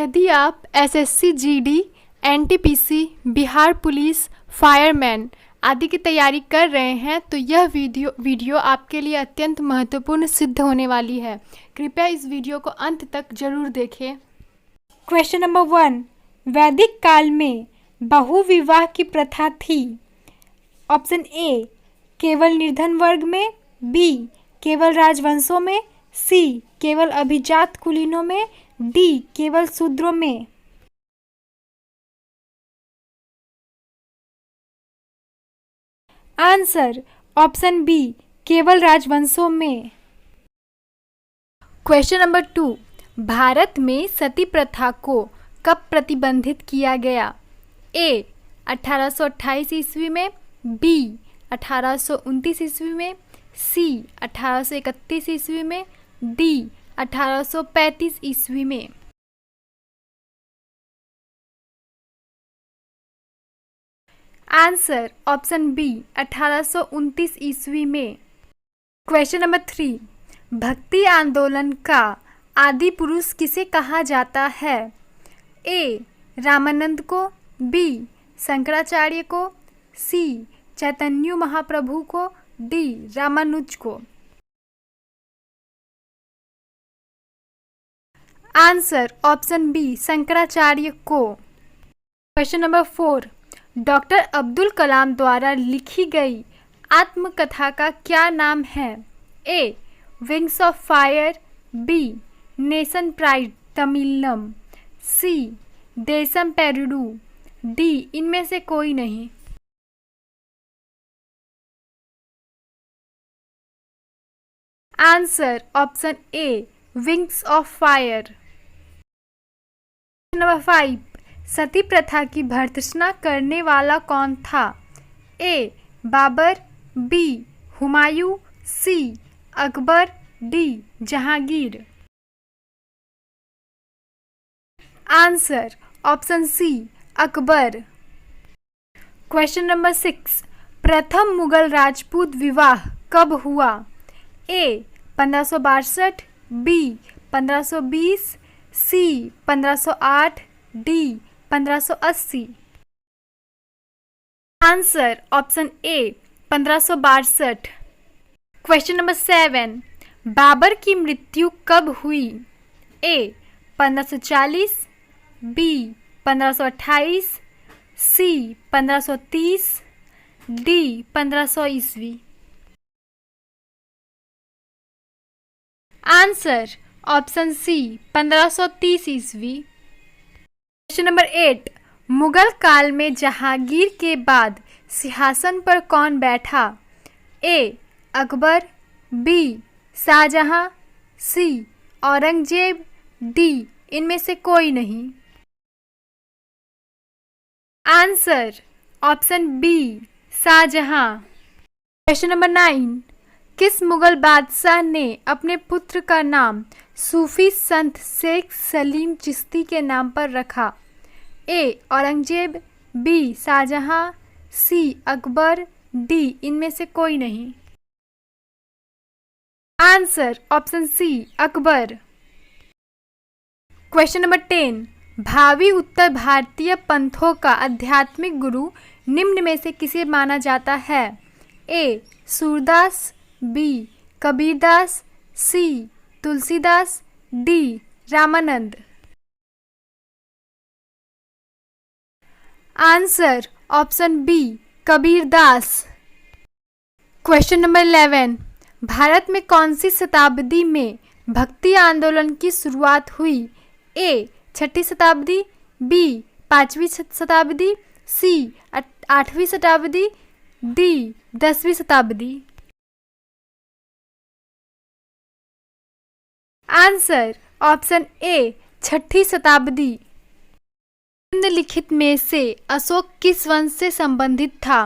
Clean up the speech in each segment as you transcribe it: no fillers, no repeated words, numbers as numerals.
यदि आप SSC GD, NTPC, Bihar police, fireman आदि की तैयारी कर रहे हैं तो यह वीडियो आपके लिए अत्यंत महत्वपूर्ण सिद्ध होने वाली है। कृपया इस वीडियो को अंत तक जरूर देखें। क्वेश्चन नंबर 1, वैदिक काल में बहुविवाह की प्रथा थी। ऑप्शन ए केवल निर्धन वर्ग में, बी केवल राजवंशों में, सी केवल अभिजात कुलीनों में, डी केवल शूद्रों में। आंसर ऑप्शन बी केवल राजवंशों में। क्वेश्चन नंबर 2, भारत में सती प्रथा को कब प्रतिबंधित किया गया? ए 1828 ईस्वी में, बी 1829 ईस्वी में, सी 1831 ईस्वी में, डी 1835 ईस्वी में। आंसर ऑप्शन बी 1829 ईस्वी में। क्वेश्चन नंबर 3, भक्ति आंदोलन का आदि पुरुष किसे कहा जाता है? ए रामानंद को, बी शंकराचार्य को, सी चैतन्य महाप्रभु को, डी रामानुज को। आंसर ऑप्शन बी शंकराचार्य को। Question number 4, doctor Abdul Kalam द्वारा लिखी गई आत्मकथा का क्या नाम है? A wings of fire, B nation pride तमिलम, सी देशम पेरिडू, डी इनमें से कोई नहीं। Answer option A wings of fire. Number 5, सती प्रथा की भर्त्सना करने वाला कौन था? A Babar, B Humayun, C Akbar, D Jahangir. Answer option C Akbar. Question number 6, प्रथम मुगल राजपूत विवाह कब हुआ? A 1562, B 1520, C 1508, D 1580। Answer option A 1562। Question number 7, बाबर की मृत्यु कब हुई? ए 1540, बी 1528, सी 1530, डी 1500 ईस्वी। आंसर ऑप्शन सी 1530 ईस्वी। क्वेश्चन नंबर 8, मुगल काल में जहांगीर के बाद सिंहासन पर कौन बैठा? A Akbar, B Shahjahan, C Aurangzeb, D इनमें से कोई नहीं। Answer option B Shahjahan. Question number 9, किस मुगल बादशाह ने अपने पुत्र का नाम सूफी संत शेख सलीम चिश्ती के नाम पर रखा? A Aurangzeb, B Shahjahan, C Akbar, D इनमें से कोई नहीं। Answer option C Akbar. Question number 10, भावी उत्तर भारतीय पंथों का आध्यात्मिक गुरु निम्न में से किसे माना जाता है? A Surdas, B Kabirdas, C Tulsidas, D Ramanand. Answer option B Kabirdas. Question number 11, Bharat में कौन सी शताब्दी में भक्ति आंदोलन की शुरुआत हुई? ए 6वीं शताब्दी, बी 5वीं शताब्दी, सी 8वीं शताब्दी, डी 10वीं शताब्दी। आंसर ऑप्शन ए 6वीं शताब्दी। निम्नलिखित में से अशोक किस वंश से संबंधित था?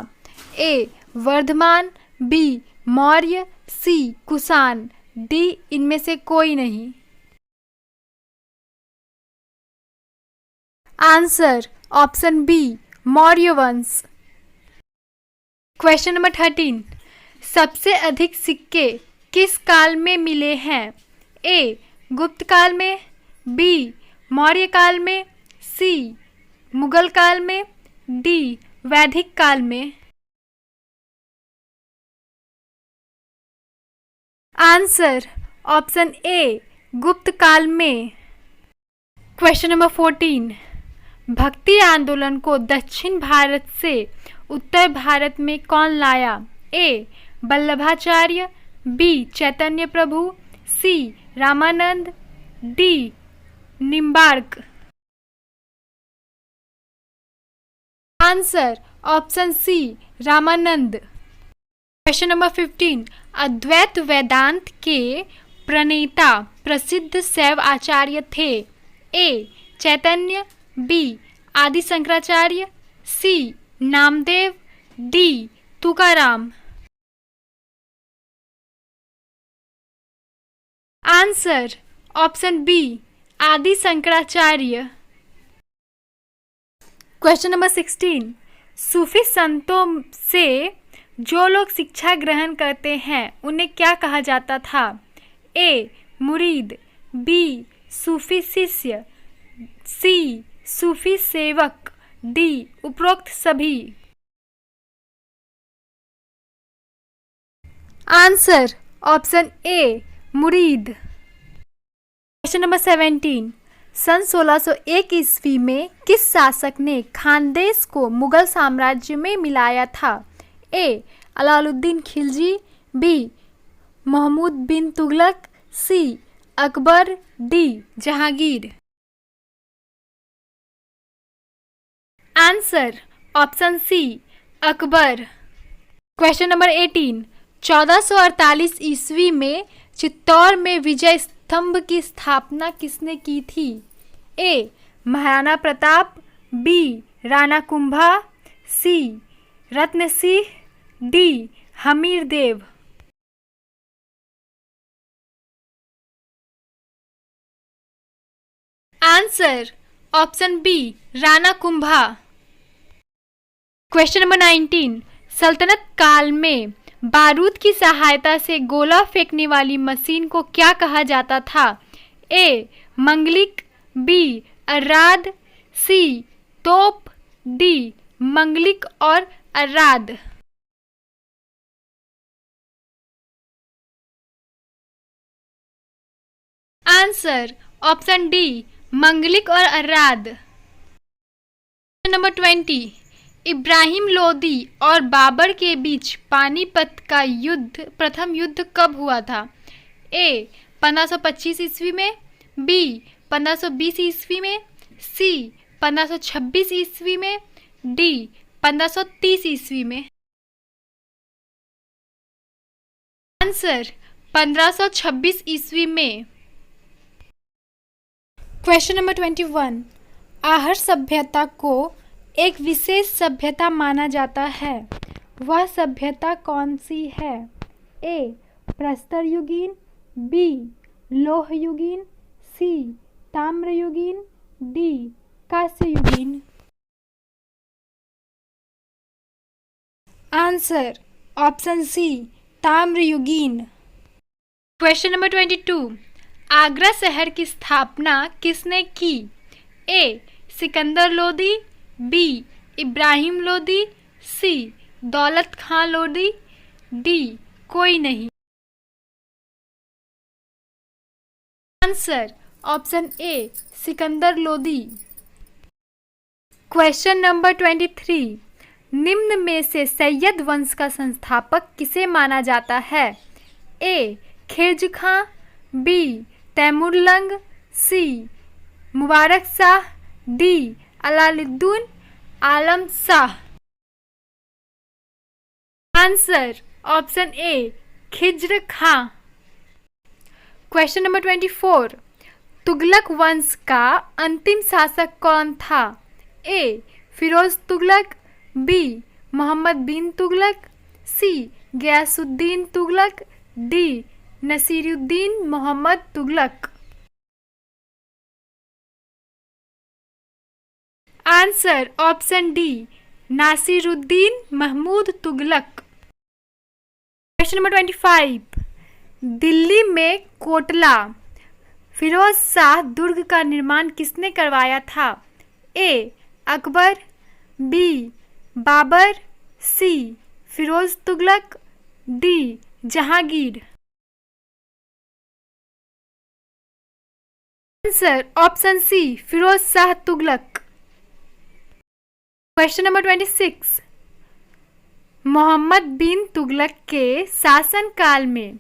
ए वर्धमान, बी मौर्य, सी कुषाण, डी इनमें से कोई नहीं। आंसर ऑप्शन बी मौर्य वंश। क्वेश्चन नंबर 13, सबसे अधिक सिक्के किस काल में मिले हैं? ए गुप्त काल में, बी मौर्य काल में, सी मुगल काल में, डी वैदिक काल में। आंसर ऑप्शन ए गुप्त काल में। क्वेश्चन नंबर 14, भक्ति आंदोलन को दक्षिण भारत से उत्तर भारत में कौन लाया? A Vallabhacharya, B Chaitanya Prabhu, C Ramanand, D Nimbark. Answer option C Ramanand. Question number 15, Advaita Vedanta के प्रणेता प्रसिद्ध शैव आचार्य थे? ए Chaitanya, B Adi Shankaracharya, C Namdev, D Tukaram. Answer option B Adi Shankaracharya. Question number 16, सूफी संतों से जो लोग शिक्षा ग्रहण करते हैं उन्हें क्या कहा जाता था? ए मुरीद, बी सूफी शिष्य, सी सूफी सेवक, डी उपरोक्त सभी। आंसर ऑप्शन ए मुरीद। क्वेश्चन नंबर 17, सन 1601 ईस्वी में किस शासक ने खानदेश को मुगल साम्राज्य में मिलाया था? A Alauddin Khilji, B Mahmud bin Tughlaq, C Akbar, D Jahangir. Answer option C Akbar. Question number 18, 1448 ईस्वी में चित्तौड़ में विजय स्तंभ की स्थापना किसने की थी? A Maharana Pratap, B Rana Kumbha, C Ratan Singh, D Hamir Dev. Answer option B Rana Kumbha. Question number 19, सल्तनत काल में बारूद की सहायता से गोला फेंकने वाली मशीन को क्या कहा जाता था? ए मंगलिक, बी अर्राद, सी तोप, डी मंगलिक और अर्राद। आंसर ऑप्शन डी मंगलिक और अर्राद। नंबर 20, इब्राहिम लोदी और बाबर के बीच पानीपत का युद्ध प्रथम युद्ध कब हुआ था? ए 1525 ईस्वी में, बी 1520 ईस्वी में, सी 1526 ईस्वी में, डी 1530 ईस्वी में। आंसर 1526 ईस्वी में। क्वेश्चन नंबर 21, आहर सभ्यता को एक विशेष सभ्यता माना जाता है, वह सभ्यता कौन सी है? ए प्रस्तरयुगीन, बी लोहयुगीन, सी ताम्रयुगीन, डी कांस्ययुगीन। आंसर ऑप्शन सी ताम्रयुगीन। क्वेश्चन नंबर 22, आगरा शहर की स्थापना किसने की? A Sikandar Lodi, B Ibrahim Lodi, C Daulat Khan Lodi, D कोई नहीं। Answer option A Sikandar Lodi. Question number 23, निम्न में से सैयद वंश का संस्थापक किसे माना जाता है? A Khilji Khan, B Timurlang, C Mubarak Shah, D Alauddin Alam Shah. Answer option A Khizr Khan. Question number 24, Tughlaq वंश का अंतिम शासक कौन था? A Firoz Tughlaq, B Mohammad bin Tughlaq, C Ghiyasuddin Tughlaq, D Nasiruddin Mohammad Tughlaq. Answer option D Nasiruddin Mahmud Tughlaq. Question number 25, Delhi में कोटला फिरोज शाह दुर्ग का निर्माण किसने करवाया था? A. Akbar, B. Babur, C. Firoz Tughlaq, D. Jahangir. Answer option C, Firoz Shah Tughlaq. Question number 26। Mohammad bin Tughlaq के शासनकाल में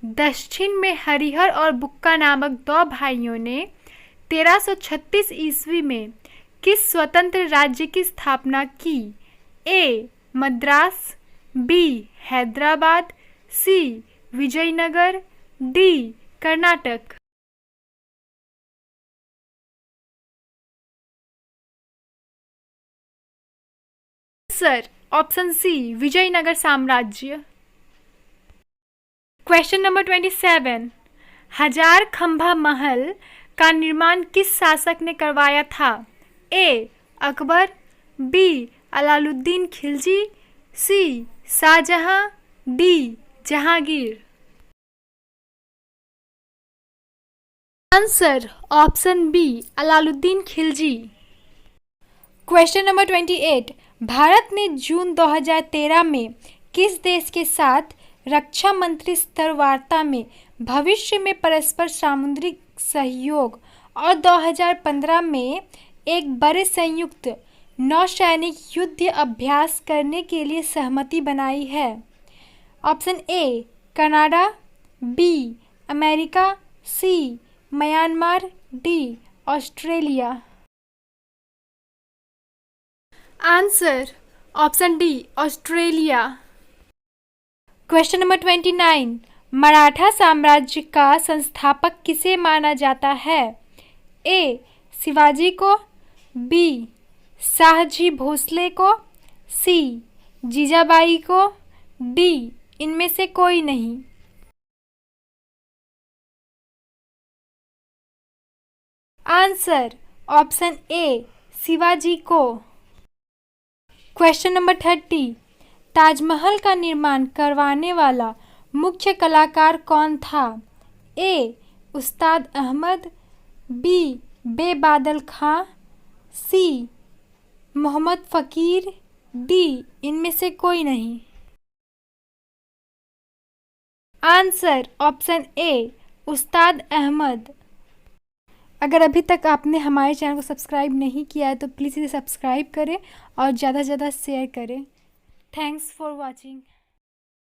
दक्षिण में हरिहर और बुक्का नामक दो भाइयों ने 1336 ईस्वी में किस स्वतंत्र राज्य की स्थापना की? A. Madras, B. Hyderabad, C. Vijayanagara, D. Karnataka. Answer option C, Vijayanagara साम्राज्य। Question number 27। हजार खंभा महल का निर्माण किस शासक ने करवाया था? A. Akbar, B. Alauddin Khilji, C. Shahjahan, D. Jahangir. Answer option B, Alauddin Khilji. Question number 28। Bharat ने जून 2013 में किस देश के साथ रक्षा मंत्री स्तर वार्ता में भविष्य में परस्पर सामुद्रिक सहयोग और 2015 में एक बड़े संयुक्त नौसैनिक युद्ध अभ्यास करने के लिए सहमति बनाई है? Option A. Canada, B. America, C. Myanmar, D. Australia. Answer option D, Australia. Question number 29। Maratha साम्राज्य का संस्थापक किसे माना जाता है? ए. शिवाजी को, बी. शाहजी भोसले को, सी. जीजाबाई को, डी. इनमें से कोई नहीं। आंसर ऑप्शन ए, शिवाजी को। Question number 30। ताजमहल का निर्माण करवाने वाला मुख्य कलाकार कौन था? ए. उस्ताद अहमद, बी. बेबादल खां, सी. मोहम्मद फ़कीर, डी. इनमें से कोई नहीं। आंसर ऑप्शन ए, उस्ताद अहमद। अगर अभी तक आपने हमारे चैनल को सब्सक्राइब नहीं किया है तो प्लीज़ इसे सब्सक्राइब करें और ज़्यादा से ज़्यादा शेयर करें। Thanks for watching.